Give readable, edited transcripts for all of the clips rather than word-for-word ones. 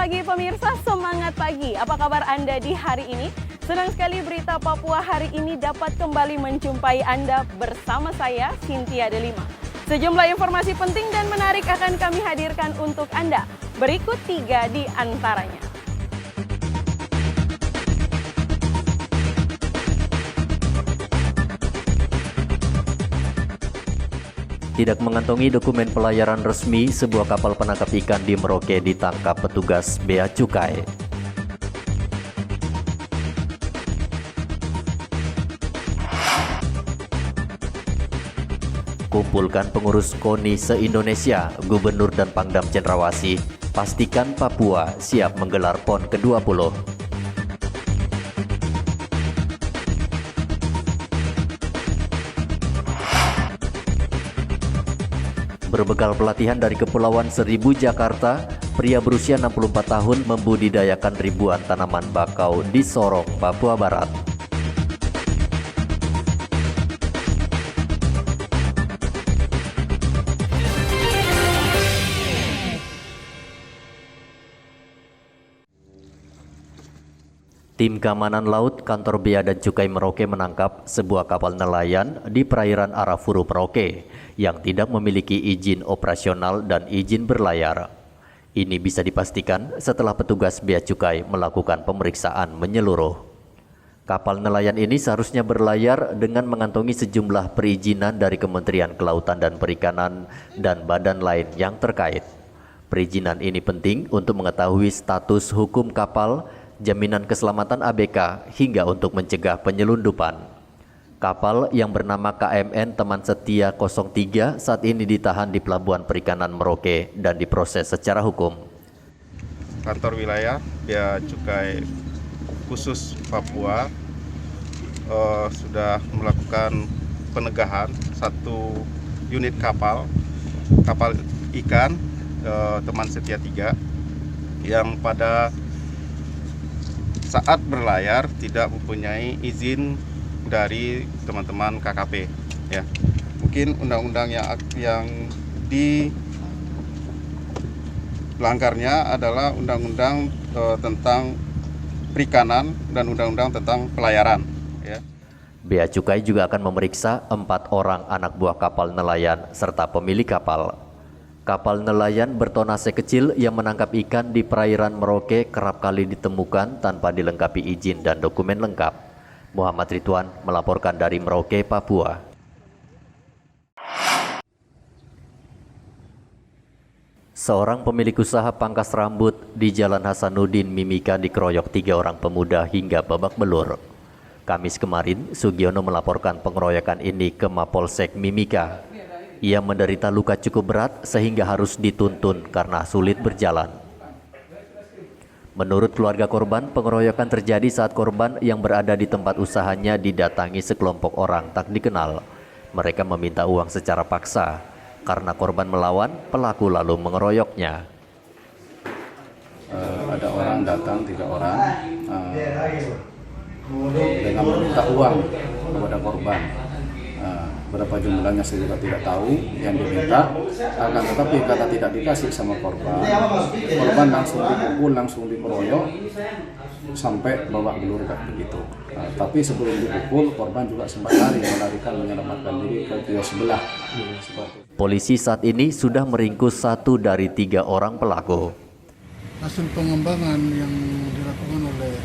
pagi pemirsa, semangat pagi. Apa kabar Anda di hari ini? Senang sekali berita Papua hari ini dapat kembali menjumpai Anda bersama saya, Cynthia Delima. Sejumlah informasi penting dan menarik akan kami hadirkan untuk Anda. Berikut 3 di antaranya. Tidak mengantongi dokumen pelayaran resmi, sebuah kapal penangkap ikan di Merauke ditangkap petugas Bea Cukai. Kumpulkan pengurus KONI se-Indonesia, Gubernur dan Pangdam Cendrawasih, pastikan Papua siap menggelar PON ke-20. Berbekal pelatihan dari Kepulauan Seribu Jakarta, pria berusia 64 tahun membudidayakan ribuan tanaman bakau di Sorong, Papua Barat. Tim Keamanan Laut Kantor Bea dan Cukai Merauke menangkap sebuah kapal nelayan di perairan Arafuru, Merauke yang tidak memiliki izin operasional dan izin berlayar. Ini bisa dipastikan setelah petugas Bea Cukai melakukan pemeriksaan menyeluruh. Kapal nelayan ini seharusnya berlayar dengan mengantongi sejumlah perizinan dari Kementerian Kelautan dan Perikanan dan badan lain yang terkait. Perizinan ini penting untuk mengetahui status hukum kapal, jaminan keselamatan ABK, hingga untuk mencegah penyelundupan. Kapal yang bernama KMN Teman Setia 03 saat ini ditahan di Pelabuhan Perikanan Merauke dan diproses secara hukum. Kantor wilayah Bea Cukai khusus Papua sudah melakukan penegahan satu unit kapal ikan Teman Setia 3 yang pada saat berlayar tidak mempunyai izin dari teman-teman KKP, ya. Mungkin undang-undang yang dilanggarnya adalah undang-undang tentang perikanan dan undang-undang tentang pelayaran, ya. Bea Cukai juga akan memeriksa 4 orang anak buah kapal nelayan serta pemilik kapal. Kapal nelayan bertonase kecil yang menangkap ikan di perairan Merauke kerap kali ditemukan tanpa dilengkapi izin dan dokumen lengkap. Muhammad Ridwan melaporkan dari Merauke, Papua. Seorang pemilik usaha pangkas rambut di Jalan Hasanuddin Mimika dikeroyok 3 orang pemuda hingga babak belur. Kamis kemarin, Sugiono melaporkan pengeroyokan ini ke Mapolsek Mimika. Ia menderita luka cukup berat sehingga harus dituntun karena sulit berjalan. Menurut keluarga korban, pengeroyokan terjadi saat korban yang berada di tempat usahanya didatangi sekelompok orang tak dikenal. Mereka meminta uang secara paksa. Karena korban melawan, pelaku lalu mengeroyoknya. Ada orang datang 3 orang dengan meminta uang kepada korban. Berapa jumlahnya saya juga tidak tahu yang diminta, akan tetapi kata tidak dikasih sama korban langsung dipukul, langsung dikeroyok sampai babak belur begitu. Tapi sebelum dipukul, korban juga sempat melarikan menyelamatkan diri ke kios sebelah. Polisi saat ini sudah meringkus 1 dari 3 orang pelaku. Hasil pengembangan yang dilakukan oleh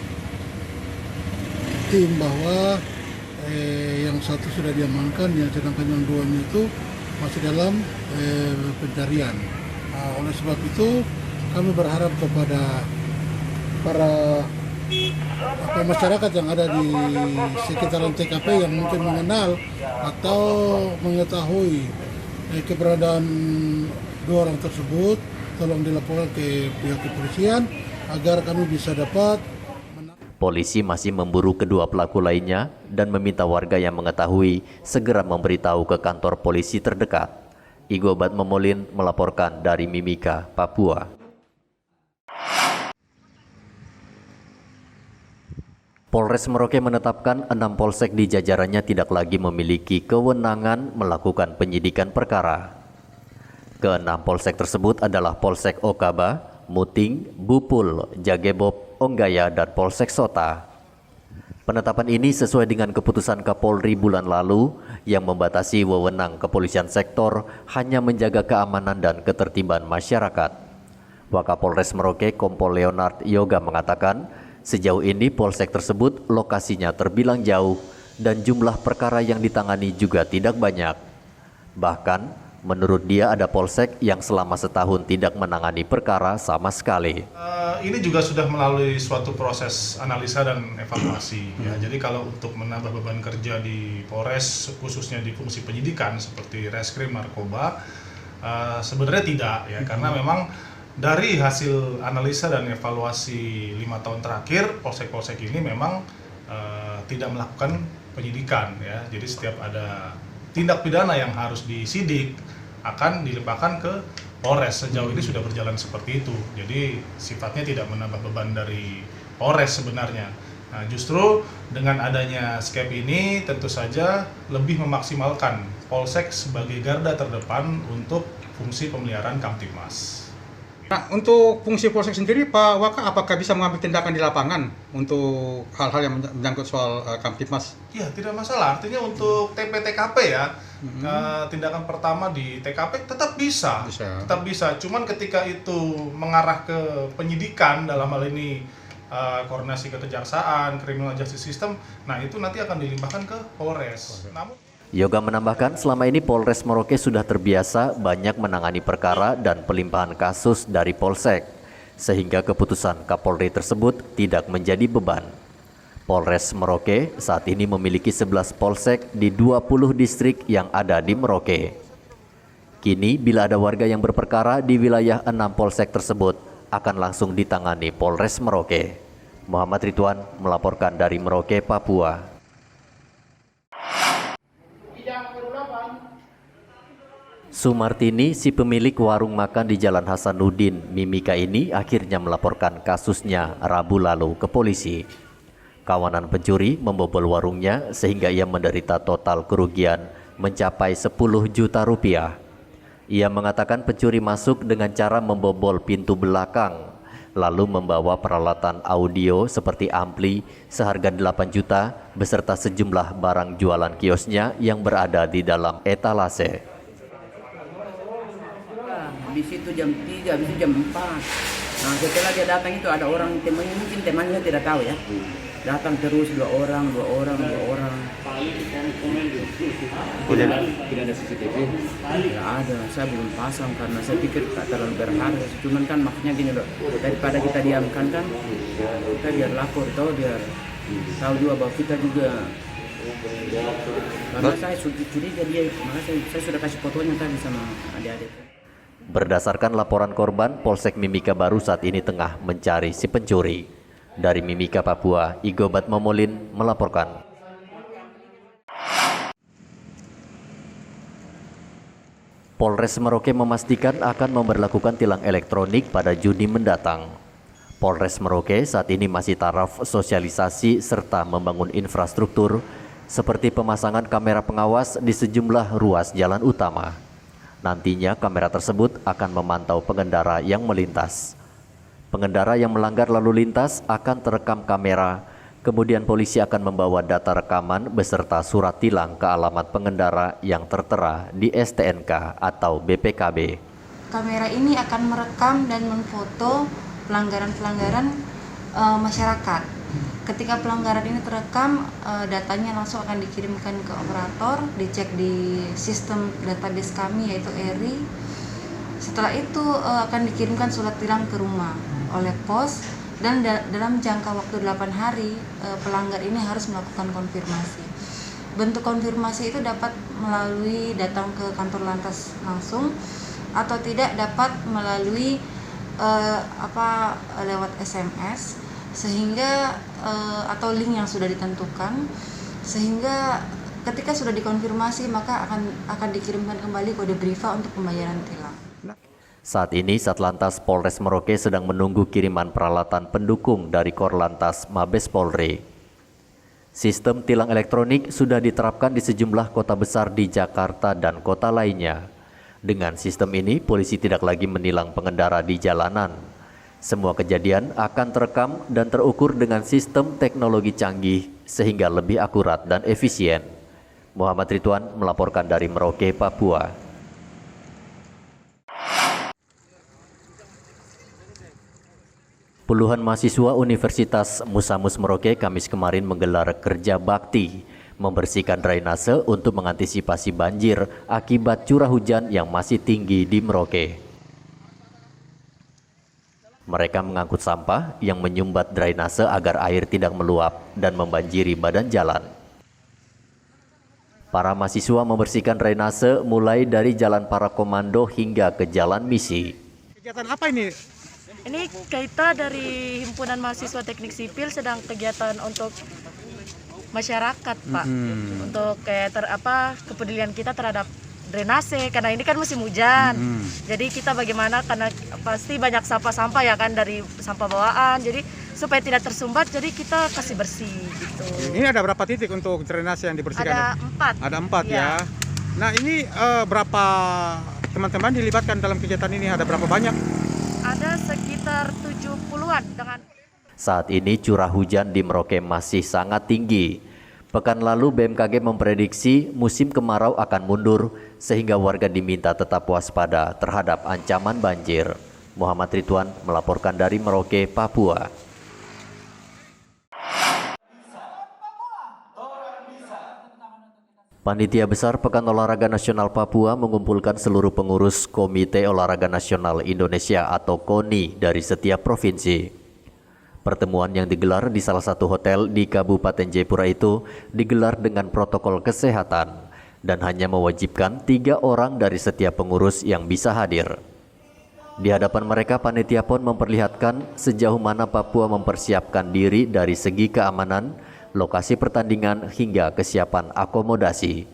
tim bahwa yang 1 sudah diamankan, sedangkan yang 2-nya itu masih dalam pencarian. Oleh sebab itu kami berharap kepada para masyarakat yang ada di sekitaran TKP yang mungkin mengenal atau mengetahui keberadaan 2 orang tersebut, tolong dilaporkan ke pihak kepolisian agar kami bisa dapat. Polisi masih memburu kedua pelaku lainnya dan meminta warga yang mengetahui segera memberitahu ke kantor polisi terdekat. Igobat Memolin melaporkan dari Mimika, Papua. Polres Merauke menetapkan 6 polsek di jajarannya tidak lagi memiliki kewenangan melakukan penyidikan perkara. Ke-6 polsek tersebut adalah Polsek Okaba, Muting, Bupul, Jagebob, Onggaya, dan Polsek Sota. Penetapan ini sesuai dengan keputusan Kapolri bulan lalu yang membatasi wewenang kepolisian sektor hanya menjaga keamanan dan ketertiban masyarakat. Wakapolres Merauke Kompol Leonard Yoga mengatakan, sejauh ini polsek tersebut lokasinya terbilang jauh dan jumlah perkara yang ditangani juga tidak banyak. Bahkan, menurut dia ada polsek yang selama setahun tidak menangani perkara sama sekali. Ini juga sudah melalui suatu proses analisa dan evaluasi. Ya. Jadi kalau untuk menambah beban kerja di Polres, khususnya di fungsi penyidikan seperti reskrim narkoba, sebenarnya tidak, ya, karena memang dari hasil analisa dan evaluasi 5 tahun terakhir, polsek-polsek ini memang tidak melakukan penyidikan. Ya. Jadi setiap ada tindak pidana yang harus disidik akan dilimpahkan ke Polres. Sejauh ini sudah berjalan seperti itu. Jadi sifatnya tidak menambah beban dari Polres sebenarnya. Nah, justru dengan adanya SCAP ini tentu saja lebih memaksimalkan Polsek sebagai garda terdepan untuk fungsi pemeliharaan Kamtibmas. Nah, untuk fungsi Polsek sendiri, Pak Waka, apakah bisa mengambil tindakan di lapangan untuk hal-hal yang menyangkut soal Kamtibmas? Ya, tidak masalah. Artinya untuk TP-TKP ya, tindakan pertama di TKP tetap bisa. Tetap bisa. Cuman ketika itu mengarah ke penyidikan, dalam hal ini koordinasi ke kejaksaan, criminal justice system, nah itu nanti akan dilimpahkan ke Polres. Yoga menambahkan selama ini Polres Merauke sudah terbiasa banyak menangani perkara dan pelimpahan kasus dari Polsek, sehingga keputusan Kapolri tersebut tidak menjadi beban. Polres Merauke saat ini memiliki 11 Polsek di 20 distrik yang ada di Merauke. Kini bila ada warga yang berperkara di wilayah 6 Polsek tersebut akan langsung ditangani Polres Merauke. Muhammad Ridwan melaporkan dari Merauke, Papua. Sumartini, si pemilik warung makan di Jalan Hasanuddin, Mimika ini akhirnya melaporkan kasusnya Rabu lalu ke polisi. Kawanan pencuri membobol warungnya sehingga ia menderita total kerugian mencapai 10 juta rupiah. Ia mengatakan pencuri masuk dengan cara membobol pintu belakang, lalu membawa peralatan audio seperti ampli seharga 8 juta beserta sejumlah barang jualan kiosnya yang berada di dalam etalase. Di situ jam 3, habis itu jam 4. Nah, setelah dia datang itu ada orang temannya, mungkin temannya tidak tahu ya. Datang terus dua orang. Tidak ada CCTV? Tidak ada, saya belum pasang karena saya pikir tak terlalu berharga. Cuman kan maksudnya gini loh, daripada kita diamkan kan, kita biar lapor atau biar tahu juga bahwa kita juga. Karena saya curiga dia, makanya saya sudah kasih fotonya tadi sama adik-adik. Berdasarkan laporan korban, Polsek Mimika Baru saat ini tengah mencari si pencuri. Dari Mimika, Papua, Igobat Momolin melaporkan. Polres Merauke memastikan akan memberlakukan tilang elektronik pada Juni mendatang. Polres Merauke saat ini masih taraf sosialisasi serta membangun infrastruktur seperti pemasangan kamera pengawas di sejumlah ruas jalan utama. Nantinya kamera tersebut akan memantau pengendara yang melintas. Pengendara yang melanggar lalu lintas akan terekam kamera, kemudian polisi akan membawa data rekaman beserta surat tilang ke alamat pengendara yang tertera di STNK atau BPKB. Kamera ini akan merekam dan memfoto pelanggaran-pelanggaran masyarakat. Ketika pelanggaran ini terekam, datanya langsung akan dikirimkan ke operator, dicek di sistem database kami yaitu ERI. Setelah itu akan dikirimkan surat tilang ke rumah oleh pos, dan dalam jangka waktu 8 hari pelanggar ini harus melakukan konfirmasi. Bentuk konfirmasi itu dapat melalui datang ke kantor lantas langsung atau tidak dapat melalui lewat SMS sehingga atau link yang sudah ditentukan, sehingga ketika sudah dikonfirmasi maka akan dikirimkan kembali kode briva untuk pembayaran tilang. Saat ini Satlantas Polres Merauke sedang menunggu kiriman peralatan pendukung dari Korlantas Mabes Polri. Sistem tilang elektronik sudah diterapkan di sejumlah kota besar di Jakarta dan kota lainnya. Dengan sistem ini, polisi tidak lagi menilang pengendara di jalanan. Semua kejadian akan terekam dan terukur dengan sistem teknologi canggih sehingga lebih akurat dan efisien. Muhammad Ridwan melaporkan dari Merauke, Papua. Puluhan mahasiswa Universitas Musamus Merauke Kamis kemarin menggelar kerja bakti membersihkan drainase untuk mengantisipasi banjir akibat curah hujan yang masih tinggi di Merauke. Mereka mengangkut sampah yang menyumbat drainase agar air tidak meluap dan membanjiri badan jalan. Para mahasiswa membersihkan drainase mulai dari Jalan Para Komando hingga ke Jalan Misi. Kegiatan apa ini? Ini kita dari Himpunan Mahasiswa Teknik Sipil sedang kegiatan untuk masyarakat, Pak. Untuk kayak kepedulian kita terhadap drainase karena ini kan musim hujan. Jadi kita bagaimana karena pasti banyak sampah-sampah ya kan dari sampah bawaan. Jadi supaya tidak tersumbat jadi kita kasih bersih gitu. Ini ada berapa titik untuk drainase yang dibersihkan? Ada 4. Ada 4 ya. Nah, ini berapa teman-teman dilibatkan dalam kegiatan ini? Ada berapa banyak? Ada sekitar 70-an dengan. Saat ini curah hujan di Merauke masih sangat tinggi. Pekan lalu BMKG memprediksi musim kemarau akan mundur sehingga warga diminta tetap waspada terhadap ancaman banjir. Muhammad Ridwan melaporkan dari Merauke, Papua. Panitia Besar Pekan Olahraga Nasional Papua mengumpulkan seluruh pengurus Komite Olahraga Nasional Indonesia atau KONI dari setiap provinsi. Pertemuan yang digelar di salah satu hotel di Kabupaten Jayapura itu digelar dengan protokol kesehatan dan hanya mewajibkan 3 orang dari setiap pengurus yang bisa hadir. Di hadapan mereka, panitia pun memperlihatkan sejauh mana Papua mempersiapkan diri dari segi keamanan, lokasi pertandingan hingga kesiapan akomodasi.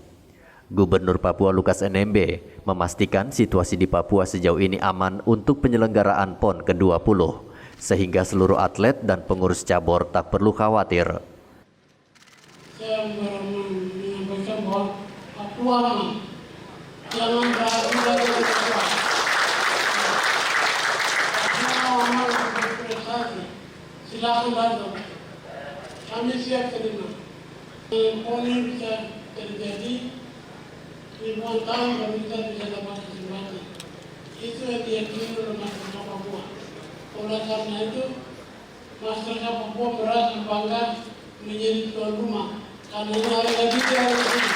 Gubernur Papua Lukas NMB memastikan situasi di Papua sejauh ini aman untuk penyelenggaraan PON ke-20. Sehingga seluruh atlet dan pengurus cabur tak perlu khawatir. Saya menyampaikan bahwa Papua jangan berhenti dari Papua. Semua orang berprestasi, silakan bantu. Kami siap terima. PON bisa terjadi ribuan tahun kami bisa dapat kesempatan. Itu yang diyakini oleh masyarakat Papua. Oleh karena itu, masyarakat Papua merasa bangga menjadi tuan rumah karena ini harga diri harus ini.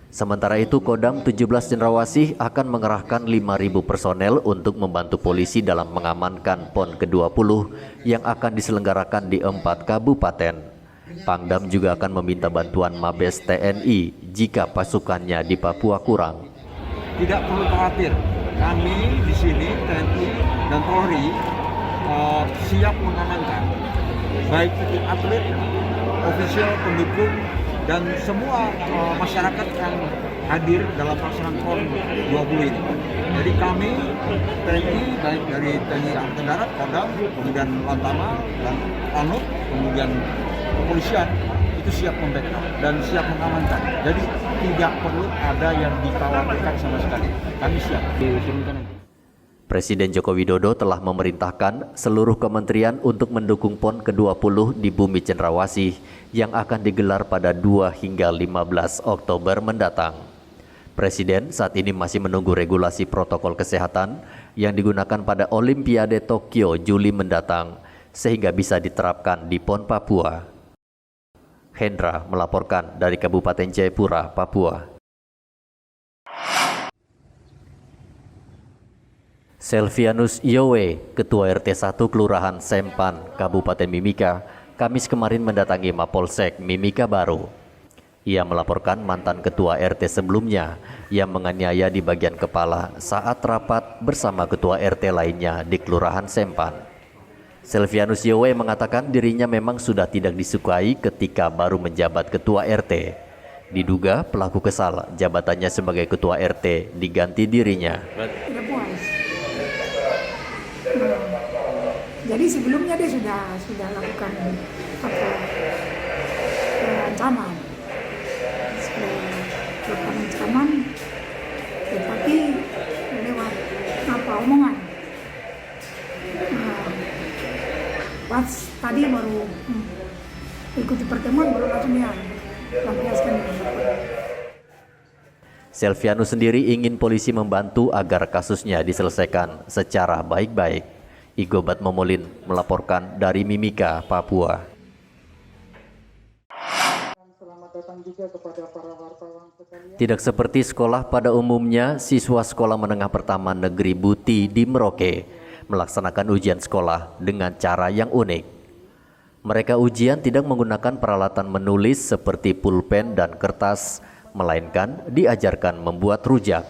Sementara itu, Kodam 17 Cendrawasih akan mengerahkan 5.000 personel untuk membantu polisi dalam mengamankan PON ke-20 yang akan diselenggarakan di 4 kabupaten. Pangdam juga akan meminta bantuan Mabes TNI jika pasukannya di Papua kurang. Tidak perlu khawatir, kami di sini TNI dan Polri siap mengamankan baik itu atlet, ofisial, pendukung, dan semua masyarakat yang hadir dalam pelaksanaan PON 20 ini. Jadi kami TNI, baik dari TNI Angkatan Darat, Kodam, kemudian Lantamal, dan Lanut, kemudian kepolisian, itu siap membackup dan siap mengamankan. Jadi tidak perlu ada yang dikhawatirkan sama sekali. Kami siap diturunkan. Presiden Joko Widodo telah memerintahkan seluruh kementerian untuk mendukung PON ke-20 di Bumi Cendrawasih yang akan digelar pada 2 hingga 15 Oktober mendatang. Presiden saat ini masih menunggu regulasi protokol kesehatan yang digunakan pada Olimpiade Tokyo Juli mendatang sehingga bisa diterapkan di PON Papua. Hendra melaporkan dari Kabupaten Jayapura, Papua. Selvianus Yowe, Ketua RT 1 Kelurahan Sempan, Kabupaten Mimika, Kamis kemarin mendatangi Mapolsek Mimika Baru. Ia melaporkan mantan Ketua RT sebelumnya yang menganiaya di bagian kepala saat rapat bersama Ketua RT lainnya di Kelurahan Sempan. Selvianus Yowe mengatakan dirinya memang sudah tidak disukai ketika baru menjabat Ketua RT. Diduga pelaku kesal jabatannya sebagai Ketua RT diganti dirinya. Tidak puas. Jadi sebelumnya dia sudah lakukan ancaman, tetapi lewat omongan. ikuti pertemuan baru langsung ya lampiaskan. Selvianus sendiri ingin polisi membantu agar kasusnya diselesaikan secara baik-baik. Igobat Momolin melaporkan dari Mimika, Papua. Tidak seperti sekolah pada umumnya, siswa Sekolah Menengah Pertama Negeri Buti di Merauke melaksanakan ujian sekolah dengan cara yang unik. Mereka ujian tidak menggunakan peralatan menulis seperti pulpen dan kertas, melainkan diajarkan membuat rujak.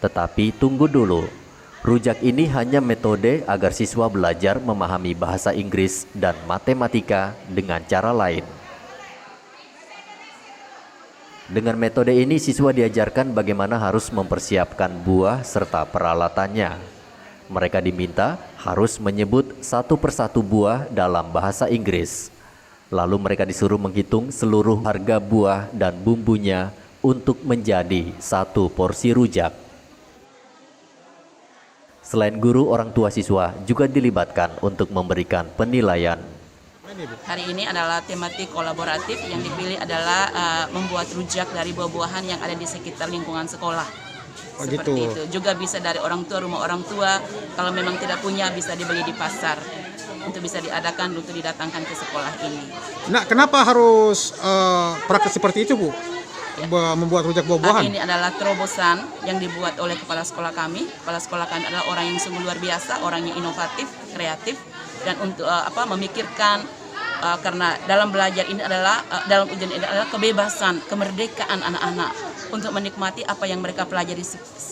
Tetapi tunggu dulu, rujak ini hanya metode agar siswa belajar memahami bahasa Inggris dan matematika dengan cara lain. Dengan metode ini siswa diajarkan bagaimana harus mempersiapkan buah serta peralatannya. Mereka diminta harus menyebut satu persatu buah dalam bahasa Inggris. Lalu mereka disuruh menghitung seluruh harga buah dan bumbunya untuk menjadi satu porsi rujak. Selain guru, orang tua siswa juga dilibatkan untuk memberikan penilaian. Hari ini adalah tematik kolaboratif, yang dipilih adalah membuat rujak dari buah-buahan yang ada di sekitar lingkungan sekolah. Seperti itu. Juga bisa dari orang tua, rumah orang tua. Kalau memang tidak punya bisa dibeli di pasar. Untuk bisa diadakan untuk didatangkan ke sekolah ini. Nah, kenapa harus praktek seperti itu, Bu? Ya. Membuat rujak buah-buahan? Ini adalah terobosan yang dibuat oleh kepala sekolah kami. Kepala sekolah kami adalah orang yang sungguh luar biasa, orang yang inovatif, kreatif, dan untuk memikirkan karena dalam belajar ini adalah dalam ujian ini adalah kebebasan, kemerdekaan anak-anak untuk menikmati apa yang mereka pelajari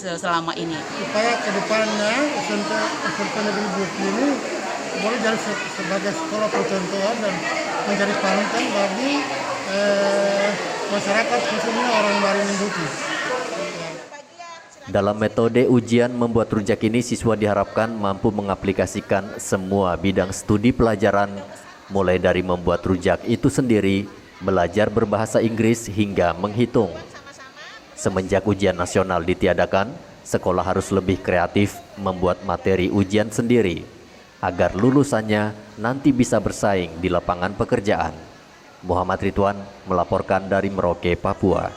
selama ini. Supaya kedepannya SMP Negeri Buti ini boleh jadi sebagai sekolah percontohan dan menjadi panutan bagi masyarakat, khususnya orang Marinir Buti. Dalam metode ujian membuat rujak ini, siswa diharapkan mampu mengaplikasikan semua bidang studi pelajaran, mulai dari membuat rujak itu sendiri, belajar berbahasa Inggris, hingga menghitung. Semenjak ujian nasional ditiadakan, sekolah harus lebih kreatif membuat materi ujian sendiri, agar lulusannya nanti bisa bersaing di lapangan pekerjaan. Muhammad Ridwan melaporkan dari Merauke, Papua.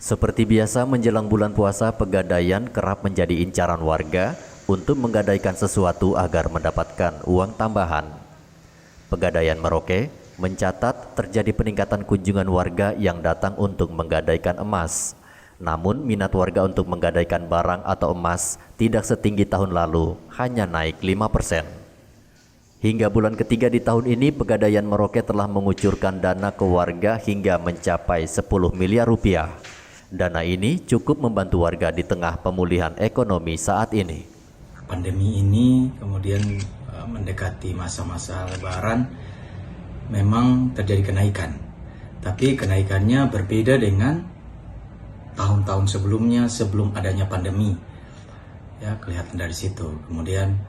Seperti biasa menjelang bulan puasa, Pegadaian kerap menjadi incaran warga untuk menggadaikan sesuatu agar mendapatkan uang tambahan. Pegadaian Merauke mencatat terjadi peningkatan kunjungan warga yang datang untuk menggadaikan emas. Namun minat warga untuk menggadaikan barang atau emas tidak setinggi tahun lalu, hanya naik 5%. Hingga bulan ketiga di tahun ini, Pegadaian Merauke telah mengucurkan dana ke warga hingga mencapai 10 miliar rupiah. Dana ini cukup membantu warga di tengah pemulihan ekonomi saat ini. Pandemi ini kemudian mendekati masa-masa Lebaran, memang terjadi kenaikan. Tapi kenaikannya berbeda dengan tahun-tahun sebelumnya, sebelum adanya pandemi. Ya, kelihatan dari situ. Kemudian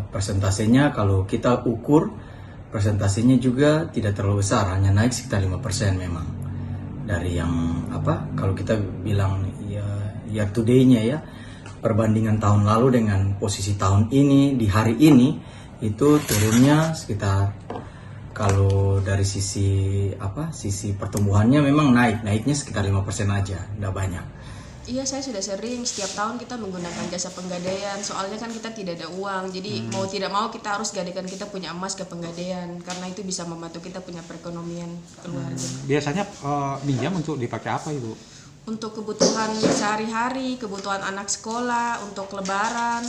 persentasenya kalau kita ukur, persentasenya juga tidak terlalu besar, hanya naik sekitar 5% memang. Dari yang kalau kita bilang ya year to day-nya ya, perbandingan tahun lalu dengan posisi tahun ini di hari ini itu turunnya sekitar, kalau dari sisi pertumbuhannya memang naiknya sekitar 5% aja, tidak banyak. Iya, saya sudah sering setiap tahun kita menggunakan jasa penggadaian. Soalnya kan kita tidak ada uang, jadi mau tidak mau kita harus gadaikan kita punya emas ke penggadaian, karena itu bisa membantu kita punya perekonomian keluarga. Biasanya minjam untuk dipakai apa, Ibu? Untuk kebutuhan sehari-hari, kebutuhan anak sekolah, untuk lebaran,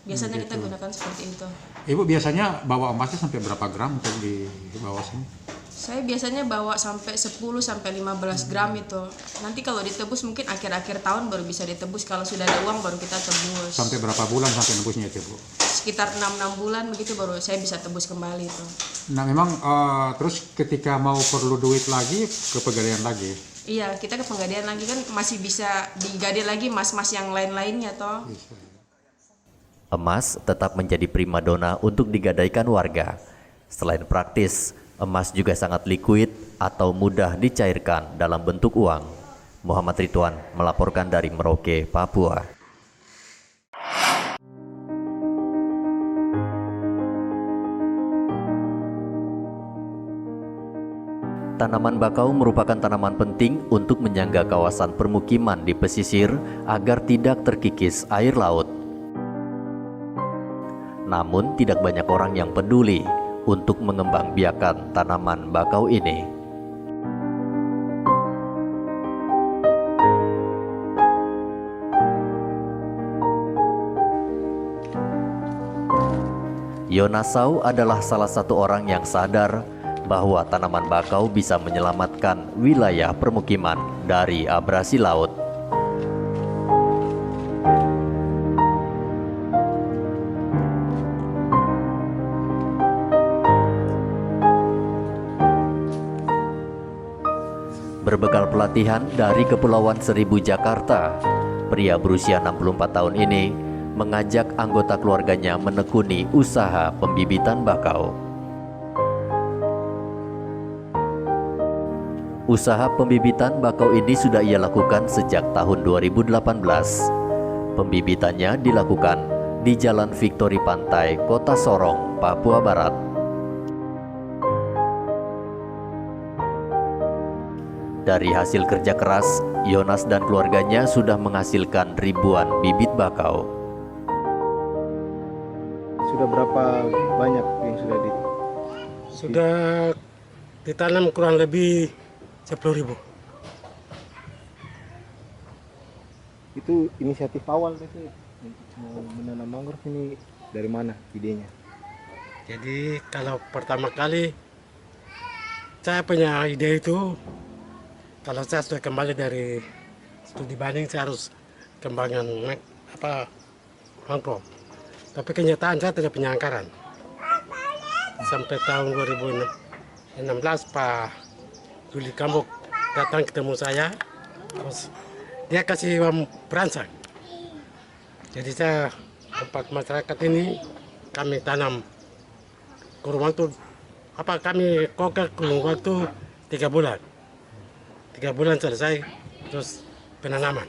biasanya kita gunakan seperti itu. Ibu biasanya bawa emasnya sampai berapa gram untuk dibawa sini? Saya biasanya bawa sampai 10-15 gram itu. Nanti kalau ditebus mungkin akhir-akhir tahun baru bisa ditebus. Kalau sudah ada uang baru kita tebus. Sampai berapa bulan sampai nebusnya itu, Bu? Sekitar 6 bulan begitu baru saya bisa tebus kembali itu. Nah memang terus ketika mau perlu duit lagi ke Pegadaian lagi? Iya, kita ke Pegadaian lagi kan masih bisa digadai lagi mas-mas yang lain-lainnya toh. Emas tetap menjadi primadona untuk digadaikan warga. Selain praktis, emas juga sangat liquid atau mudah dicairkan dalam bentuk uang. Muhammad Ridwan melaporkan dari Merauke, Papua. Tanaman bakau merupakan tanaman penting untuk menyangga kawasan permukiman di pesisir agar tidak terkikis air laut. Namun tidak banyak orang yang peduli untuk mengembangbiakan tanaman bakau ini. Yonasau adalah salah satu orang yang sadar bahwa tanaman bakau bisa menyelamatkan wilayah permukiman dari abrasi laut. Berbekal pelatihan dari Kepulauan Seribu Jakarta, pria berusia 64 tahun ini mengajak anggota keluarganya menekuni usaha pembibitan bakau. Usaha pembibitan bakau ini sudah ia lakukan sejak tahun 2018. Pembibitannya dilakukan di Jalan Victory Pantai, Kota Sorong, Papua Barat. Dari hasil kerja keras, Yonas dan keluarganya sudah menghasilkan ribuan bibit bakau. Sudah berapa banyak yang sudah Sudah ditanam kurang lebih 10.000. Itu inisiatif awal itu untuk mau menanam mangrove ini dari mana idenya? Jadi kalau pertama kali saya punya ide itu, kalau saya sudah kembali dari studi banding, saya harus kembangkan mangrove. Tapi kenyataan saya tidak punya anggaran. Sampai tahun 2016 Pak Juli Kambuk datang ketemu saya, terus dia kasih uang perancang. Jadi saya tempat masyarakat ini kami tanam kurun waktu kami kokar kurun waktu 3 bulan. 3 bulan selesai, terus penanaman.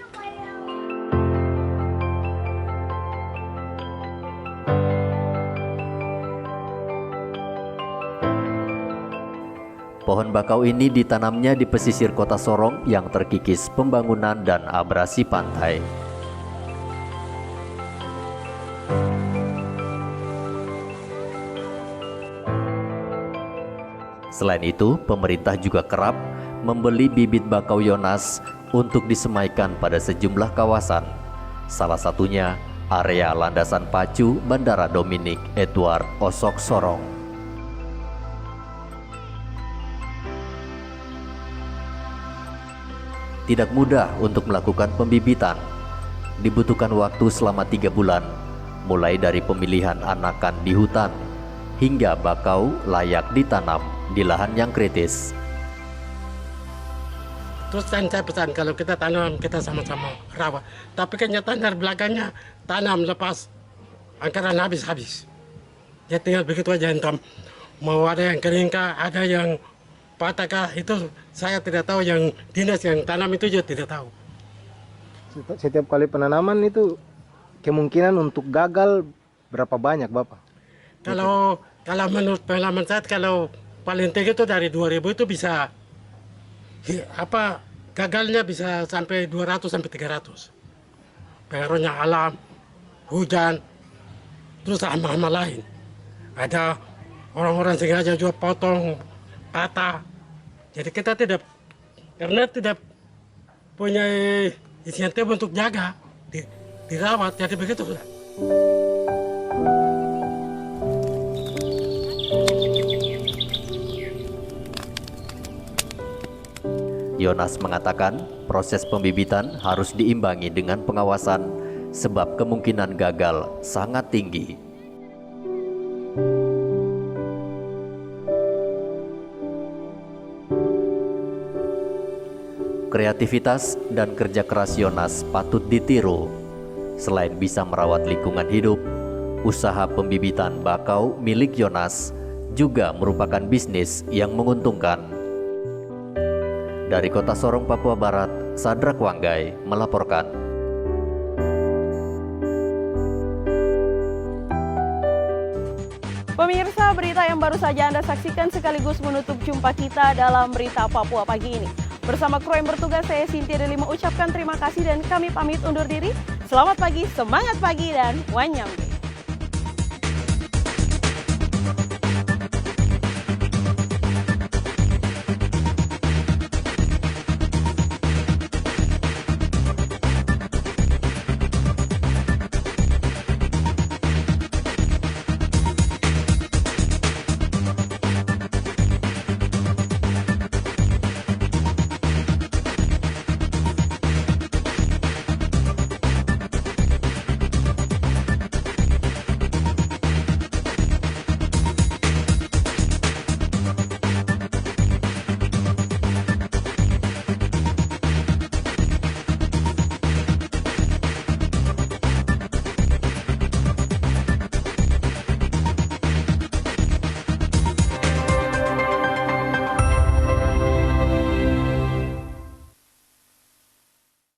Pohon bakau ini ditanamnya di pesisir Kota Sorong yang terkikis pembangunan dan abrasi pantai. Selain itu, pemerintah juga kerap membeli bibit bakau Yonas untuk disemaikan pada sejumlah kawasan. Salah satunya area landasan pacu Bandara Dominic Edward Osok Sorong. Tidak mudah untuk melakukan pembibitan. Dibutuhkan waktu selama 3 bulan, mulai dari pemilihan anakan di hutan, hingga bakau layak ditanam di lahan yang kritis. Terus saya pesan kalau kita tanam, kita sama-sama rawat. Tapi kenyataan dari belakangnya, tanam lepas anggaran habis-habis. Ya tinggal begitu aja hentam. Mau ada yang kering kah, ada yang patah kah, itu saya tidak tahu. Yang dinas yang tanam itu juga tidak tahu. Setiap kali penanaman itu kemungkinan untuk gagal berapa banyak Bapak? Kalau menurut pengalaman saya, kalau paling tinggi itu dari 2000 itu bisa gagalnya bisa sampai 200 sampai 300. Pengaruhnya alam, hujan, terus hama-hama lain. Ada orang-orang sengaja juga potong, patah. Jadi kita tidak punya insentif untuk jaga, dirawat, jadi begitu sudah. Yonas mengatakan proses pembibitan harus diimbangi dengan pengawasan sebab kemungkinan gagal sangat tinggi. Kreativitas dan kerja keras Yonas patut ditiru. Selain bisa merawat lingkungan hidup, usaha pembibitan bakau milik Yonas juga merupakan bisnis yang menguntungkan. Dari Kota Sorong, Papua Barat, Sadrak Wanggai melaporkan. Pemirsa, berita yang baru saja Anda saksikan sekaligus menutup jumpa kita dalam Berita Papua pagi ini. Bersama kru yang bertugas, saya Cynthia Delima ucapkan terima kasih dan kami pamit undur diri. Selamat pagi, semangat pagi, dan wanyam.